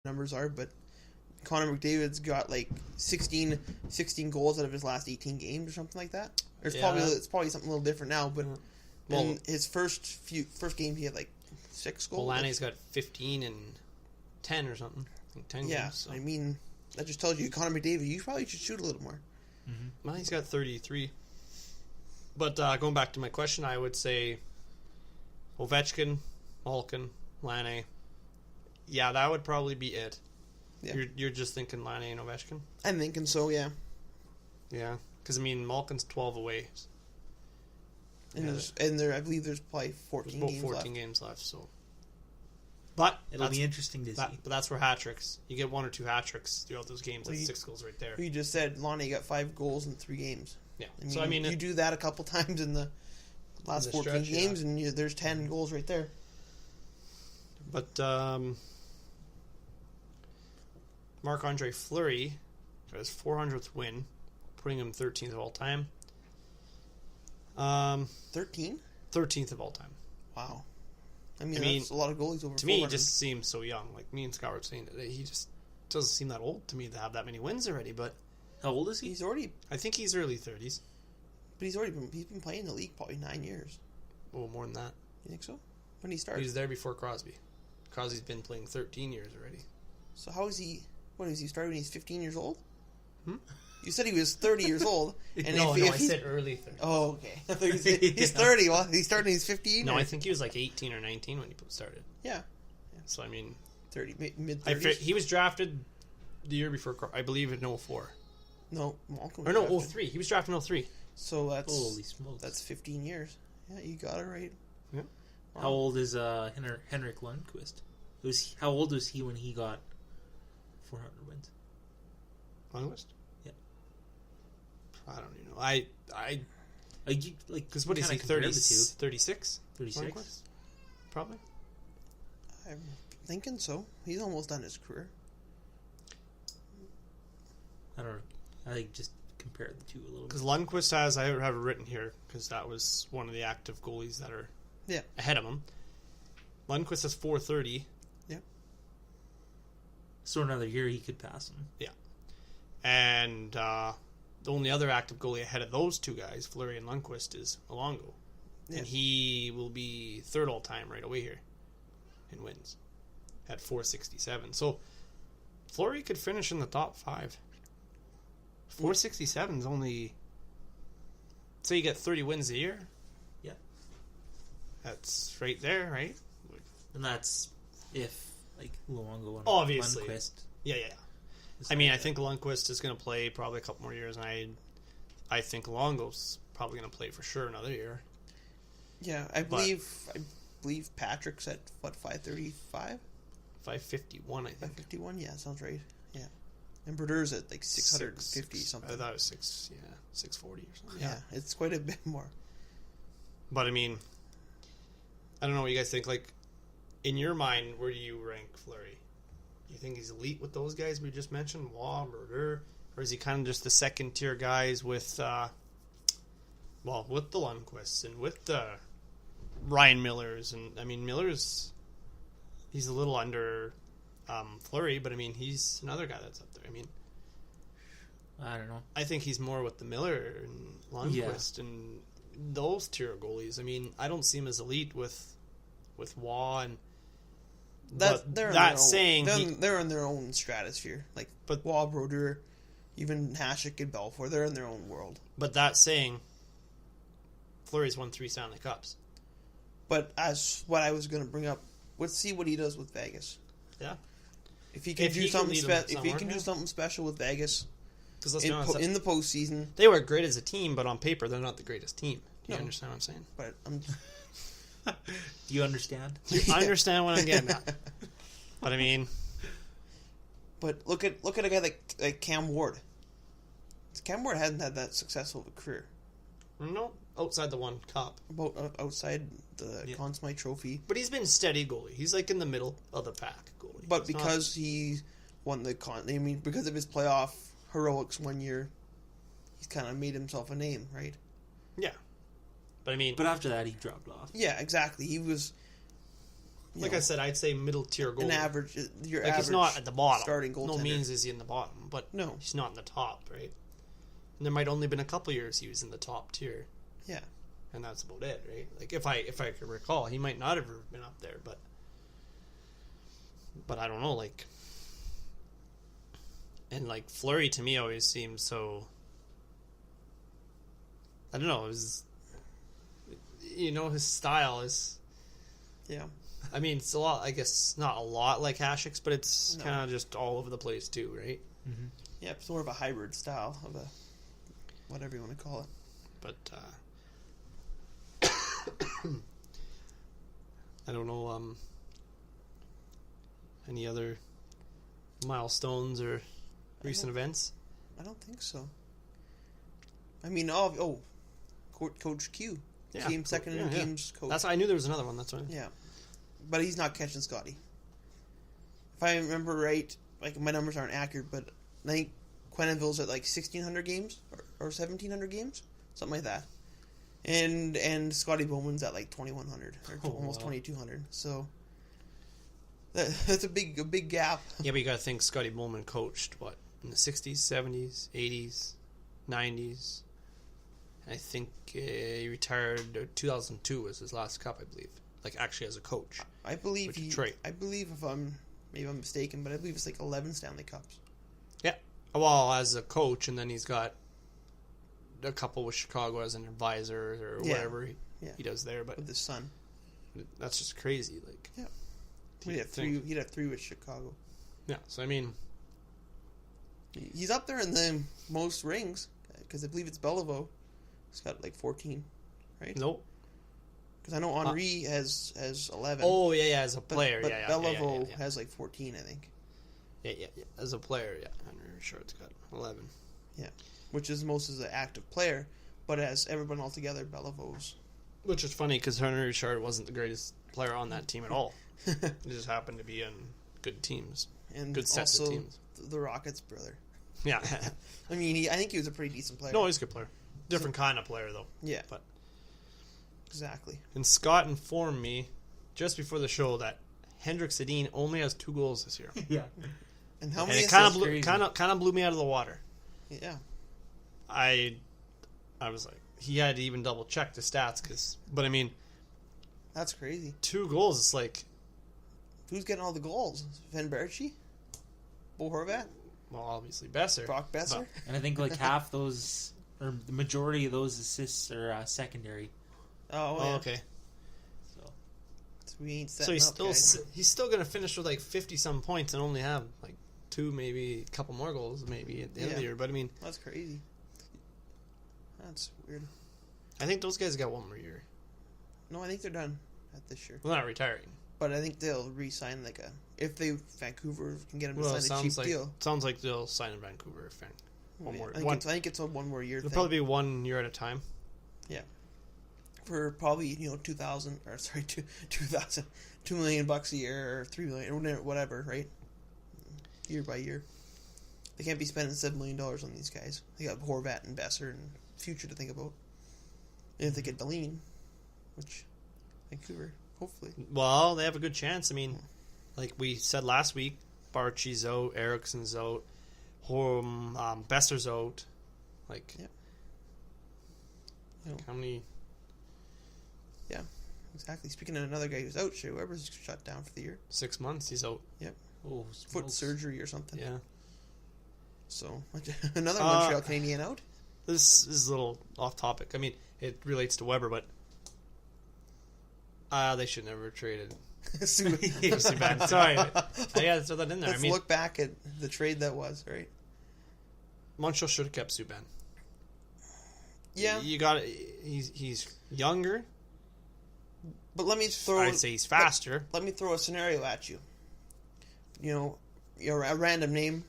numbers are, but Connor McDavid's got like 16 goals out of his last 18 games or something like that. Or it's probably something a little different now, but in his first game he had like 6 goals. Well, Lanne's got 15 and 10 or something. I think 10 games. So. I mean, that just tells you Connor McDavid, you probably should shoot a little more. Mm-hmm. Well, he's got 33. But going back to my question, I would say Ovechkin, Malkin, Laine. Yeah, that would probably be it. Yeah. You're just thinking Laine and Ovechkin? I'm thinking so, yeah. Yeah, because, I mean, Malkin's 12 away. And I believe there's probably 14 games left, so... But it'll be interesting to see. But that's where hat tricks. You get 1 or 2 hat tricks throughout those games. That's 6 goals right there. You just said Lonnie got 5 goals in 3 games. Yeah. You do that a couple times in the last 14 games, and there's 10 goals right there. But Marc-Andre Fleury got his 400th win, putting him 13th of all time. 13? 13th of all time. Wow. I mean, that's a lot of goalies over 400. To me, he just seems so young. Like me and Scott were saying today, he just doesn't seem that old to me to have that many wins already. But how old is he? I think he's early 30s. But he's been playing in the league probably 9 years. Oh, more than that. You think so? When he started? He was there before Crosby. Crosby's been playing 13 years already. So how is he? What is he started when he's 15 years old? You said he was 30 years old. And I said early 30s. Oh, okay. He's 30. Well, he started when he's 15? No, I think he was like 18 or 19 when he started. Yeah. So, I mean... 30, mid-30s? He was drafted the year before, I believe, in 04. No, Malcolm was drafted. 03. He was drafted in 03. So that's... Holy smokes. That's 15 years. Yeah, you got it right. Yeah. Wow. How old is Henrik Lundqvist? How old was he when he got 400 wins? Lundqvist? Yeah. I don't even know. Because what is he, 36? 36? Probably. I'm thinking so. He's almost done his career. I don't know. I think just compare the two a little bit. Because Lundqvist has, I have it written here, because that was one of the active goalies that are ahead of him. Lundqvist has 430. Yep. So another year he could pass him. Yeah. And the only other active goalie ahead of those two guys, Fleury and Lundqvist, is Luongo. Yeah. And he will be third all-time right away here in wins at 467. So Fleury could finish in the top 5. 467 is only... So you get 30 wins a year? Yeah. That's right there, right? And that's if, Luongo and obviously. Lundqvist... Yeah. I mean, I think Lundqvist is going to play probably a couple more years, and I think Luongo's probably going to play for sure another year. Yeah, I believe Patrick's at, 535? 551, I think. 551, yeah, sounds right. Yeah. And Brodeurs at 650 something. I thought it was 640 or something. Yeah, it's quite a bit more. But, I mean, I don't know what you guys think. In your mind, where do you rank Fleury? Do you think he's elite with those guys we just mentioned, Waugh, Brodeur, or is he kind of just the second tier guys with, with the Lundqvists and with the Ryan Millers, and I mean he's a little under Fleury, but I mean he's another guy that's up there. I mean, I don't know. I think he's more with the Miller and Lundqvist and those tier goalies. I mean, I don't see him as elite with Waugh and. They're in their own stratosphere. But Waugh, Brodeur, even Hasek and Belfour, they're in their own world. But that saying, Fleury's won 3 Stanley Cups. But as what I was going to bring up, let's see what he does with Vegas. Yeah, if he can do something special with Vegas, in the postseason, they were great as a team, but on paper they're not the greatest team. Do you understand what I'm saying? But do you understand? I understand what I'm getting at. But I mean, look at a guy like Cam Ward. Cam Ward hadn't had that successful of a career. No, outside the one cup. Outside the Conn Smythe Trophy. But he's been steady goalie. He's in the middle of the pack goalie. But because he won because of his playoff heroics one year, he's kind of made himself a name, right? Yeah. But I mean... But after that, he dropped off. Yeah, exactly. He was... Like I said, I'd say middle tier goalie. An average, your like average. He's not at the bottom. Starting goaltender. No means is he in the bottom, but no, he's not in the top, right? And there might only been a couple years he was in the top tier. Yeah, and that's about it, right? Like if I could recall, he might not have been up there, but I don't know, like. And like Fleury to me always seems so. I don't know. It was, his style is. Yeah. I mean, it's a lot. I guess not a lot like Hasek's, but it's kind of just all over the place too, right? Mm-hmm. Yeah, it's more of a hybrid style of a whatever you want to call it. But I don't know. Any other milestones or recent events? I don't think so. I mean, Coach Q came second in games. Coach. I knew there was another one. That's why. Yeah, but he's not catching Scotty. If I remember right, like my numbers aren't accurate, but I think Quenneville's at like 1,600 games or 1,700 games, something like that, and Scotty Bowman's at like 2,100 or almost 2,200. So that's a big gap. Yeah, but you got to think Scotty Bowman coached what in the 60s, 70s, 80s, 90s. I think he retired 2002 was his last cup, I believe. Like actually as a coach. I believe Detroit. I believe maybe I'm mistaken, but I believe it's like 11 Stanley Cups. Yeah. Well, as a coach, and then he's got a couple with Chicago as an advisor or whatever he does there. But with his son. That's just crazy. Like, yeah. He'd have three with Chicago. Yeah, so I mean, he's up there in the most rings because I believe it's Beliveau. He's got like 14, right? Nope. Because I know Henri has 11. Oh yeah, as a player, but Beliveau has like 14, I think. Yeah. As a player, Henry Richard's got 11. Yeah, which is most as an active player, but as everyone all together, Beliveau's. Which is funny because Henry Richard wasn't the greatest player on that team at all. He just happened to be on good teams and good sets of teams. The Rockets' brother. Yeah. I mean, I think he was a pretty decent player. No, he's a good player. Different kind of player, though. Yeah. But exactly. And Scott informed me just before the show that Hendrik Sedin only has 2 goals this year. Yeah. And how many? It kind of blew me out of the water. Yeah. I was like, he had to even double check the stats but I mean, that's crazy. 2 goals. It's like, who's getting all the goals? Van Berchi? Bo Horvat? Well, obviously Besser. Brock Besser? And I think like half those, or the majority of those assists are secondary. Oh, yeah. Okay. So we ain't setting he's still going to finish with like 50-some points and only have like 2, maybe a couple more goals maybe at the end of the year. But I mean, that's crazy. That's weird. I think those guys got one more year. No, I think they're done at this year. Well, not retiring. But I think they'll re-sign if Vancouver can get them to sign a cheap deal. Sounds like they'll sign in Vancouver if I think it's a 1 more year. It'll probably be 1 year at a time. Yeah. For probably $2,000 $2 million a year or $3 million, whatever, right? Year by year. They can't be spending $7 million on these guys. They got Horvat and Besser and future to think about. And if they get Deline, which Vancouver, hopefully. Well, they have a good chance. I mean, like we said last week, Barchi's out, Ericsson's out, Besser's out. Like, how many? Yeah, exactly. Speaking of another guy who's out, Shea Weber's shut down for the year. 6 months, he's out. Yep. Oh, foot surgery or something. Yeah. So, another Montreal Canadian out? This is a little off topic. I mean, it relates to Weber, but they should never have traded. Subban. Sorry. I got to throw that in there. Let's look back at the trade that was, right? Montreal should have kept Subban. Yeah. You got he's younger. But let me throw... I'd say he's faster. Let me throw a scenario at you. You're a random name.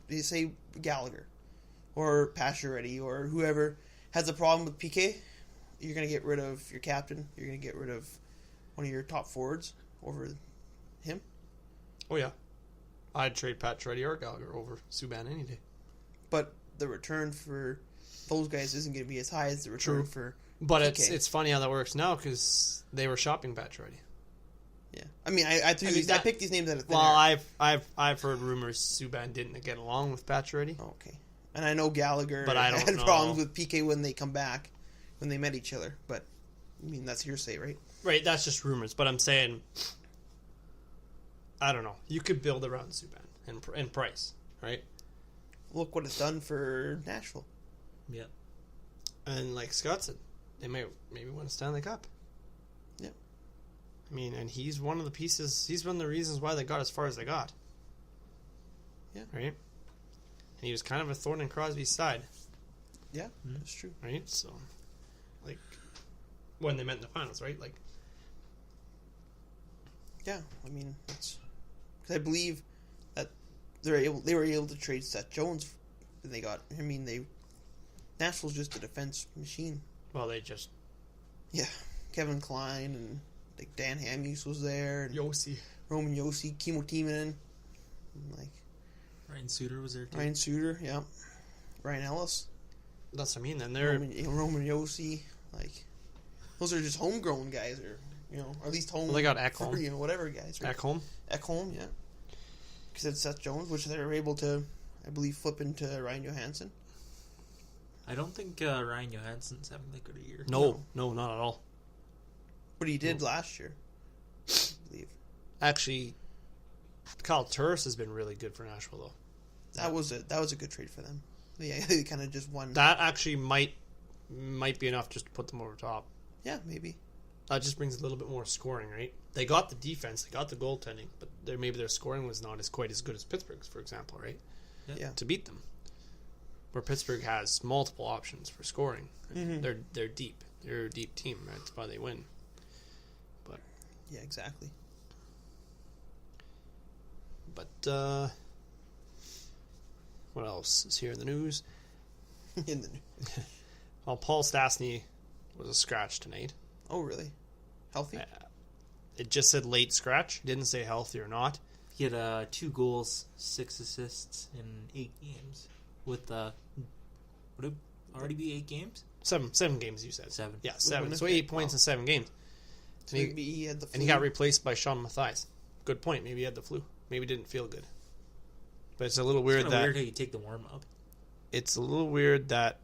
You say Gallagher or Pacioretty or whoever has a problem with PK. You're going to get rid of your captain. You're going to get rid of one of your top forwards over him. Oh, yeah. I'd trade Pacioretty or Gallagher over Subban any day. But the return for those guys isn't going to be as high as the return for But PK. it's funny how that works now because they were shopping Pacioretty. Yeah, I mean, I picked these names out of thin Well, air. I've heard rumors Subban didn't get along with Pacioretty. Okay, and I know Gallagher But I don't had know. problems with PK when they come back, when they met each other. But I mean, that's hearsay, right? Right, that's just rumors. But I'm saying, I don't know. You could build around Subban and Price, right? Look what it's done for Nashville. Yeah. And like Scott said, they maybe win a Stanley Cup. Yeah. I mean, and he's one of the pieces. He's one of the reasons why they got as far as they got. Yeah. Right. And he was kind of a thorn in Crosby's side. Yeah, that's true. Right. So, like, when they met in the finals, right? Like, yeah. I mean, it's because I believe that they were able to trade Seth Jones, and they got. I mean, Nashville's just a defense machine. well, they just Yeah, Kevin Klein and like Dan Hamhuis was there, and Yossi. Roman Josi, Kimmo Timonen, and like Ryan Suter was there too. Ryan Suter, yeah, Ryan Ellis, That's what I mean. Then they're Roman Josi, like those are just homegrown guys, or or at least home. Well, they got Ekholm. Whatever guys. Right? Ekholm. Yeah. Because it's Seth Jones, which they were able to, I believe, flip into Ryan Johansson. I don't think Ryan Johansson's having that good a year. No, not at all. But he did last year, I believe. Actually, Kyle Turris has been really good for Nashville, though. That was a good trade for them. They kind of just won. That actually might be enough just to put them over top. Yeah, maybe. That just brings a little bit more scoring, right? They got the defense, they got the goaltending, but maybe their scoring was not quite as good as Pittsburgh's, for example, right? Yeah. To beat them, where Pittsburgh has multiple options for scoring. Mm-hmm. They're deep. They're a deep team. Right? That's why they win. But Yeah, exactly. What else is here in the news? In the Well, Paul Stastny was a scratch tonight. Oh, really? Healthy? It just said late scratch. It didn't say healthy or not. He had 2 goals, 6 assists in 8 games. With would it already be 8 games? 7 games, you said. 7. Yeah, 7. So 8 points in 7 games. So maybe he had the flu. And he got replaced by Sean Mathias. Good point. Maybe he had the flu. Maybe didn't feel good. But it's a little weird It's that weird how you take the warm up. it's a little weird that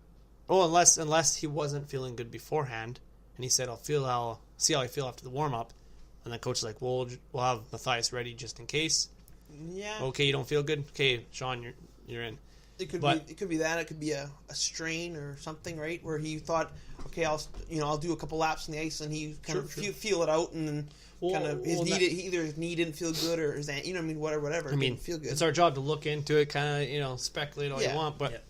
unless he wasn't feeling good beforehand, and he said I'll see how I feel after the warm up, and the coach is like, well, we'll have Mathias ready just in case. Yeah. Okay, you don't feel good. Okay, Sean, you're in. It could be that. It could be a strain or something, right? Where he thought, okay, I'll do a couple laps on the ice, and he kind of feel it out, and then either his knee didn't feel good or his whatever. I mean, didn't feel good. It's our job to look into it, kind of speculate all you want, but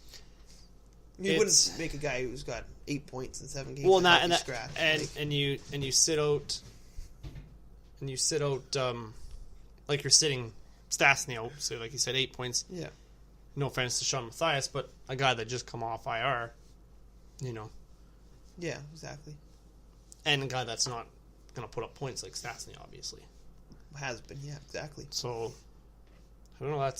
you wouldn't make a guy who's got 8 points in 7 games. Well, scratch. And you sit out, like you're sitting Stastny out. So like you said, 8 points. Yeah. No offense to Sean Mathias, but a guy that just come off IR, Yeah, exactly. and a guy that's not going to put up points like Stastny, obviously. Has been, yeah, exactly. So, I don't know, I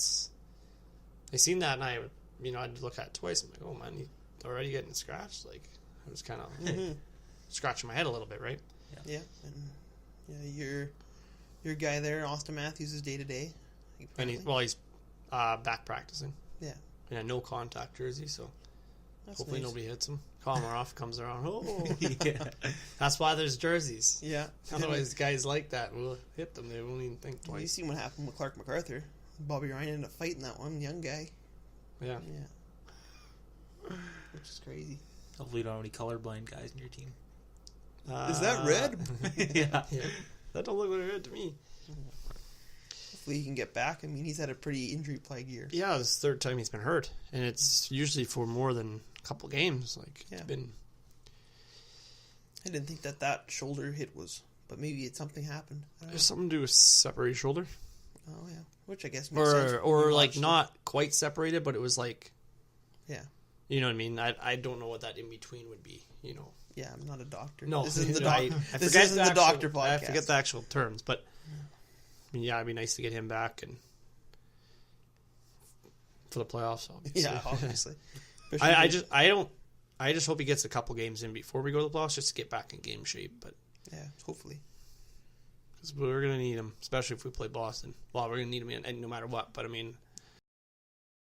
seen that and I'd look at it twice and I'm like, oh man, he's already getting scratched? Like, I was kind of scratching my head a little bit, right? Yeah, and your guy there, Austin Matthews, is day-to-day. And he's back practicing. Yeah. In a no-contact jersey, so hopefully nice. nobody hits him. Komarov comes around. Oh, Yeah. That's why there's jerseys. Yeah. Otherwise, guys like that will hit them. They won't even think Well, you twice. seen what happened with Clark MacArthur. Bobby Ryan ended up fighting that one young guy. Yeah. Yeah. Which is crazy. Hopefully you don't have any colorblind guys in your team. Is that red? Yeah. That don't look like red to me. Hopefully he can get back. I mean, he's had a pretty injury-plagued year. Yeah, this is the 3rd time he's been hurt, and it's usually for more than a couple games. Like, Yeah. it's been. I didn't think that shoulder hit was, but maybe something happened. I don't know. There's something to do with separated shoulder, Oh yeah, which I guess makes sense. or We like watched it. not quite separated, but it was like, Yeah. you know what I mean. I don't know what that in between would be. Yeah, I'm not a doctor. No, this isn't the I doctor. forget This isn't the doctor actual- podcast. I forget the actual terms, but I mean, yeah, it'd be nice to get him back and for the playoffs. Obviously. Yeah, obviously. I just hope he gets a couple games in before we go to the playoffs, just to get back in game shape. But Yeah, hopefully. Because we're going to need him, especially if we play Boston. Well, we're going to need him no matter what. But, I mean,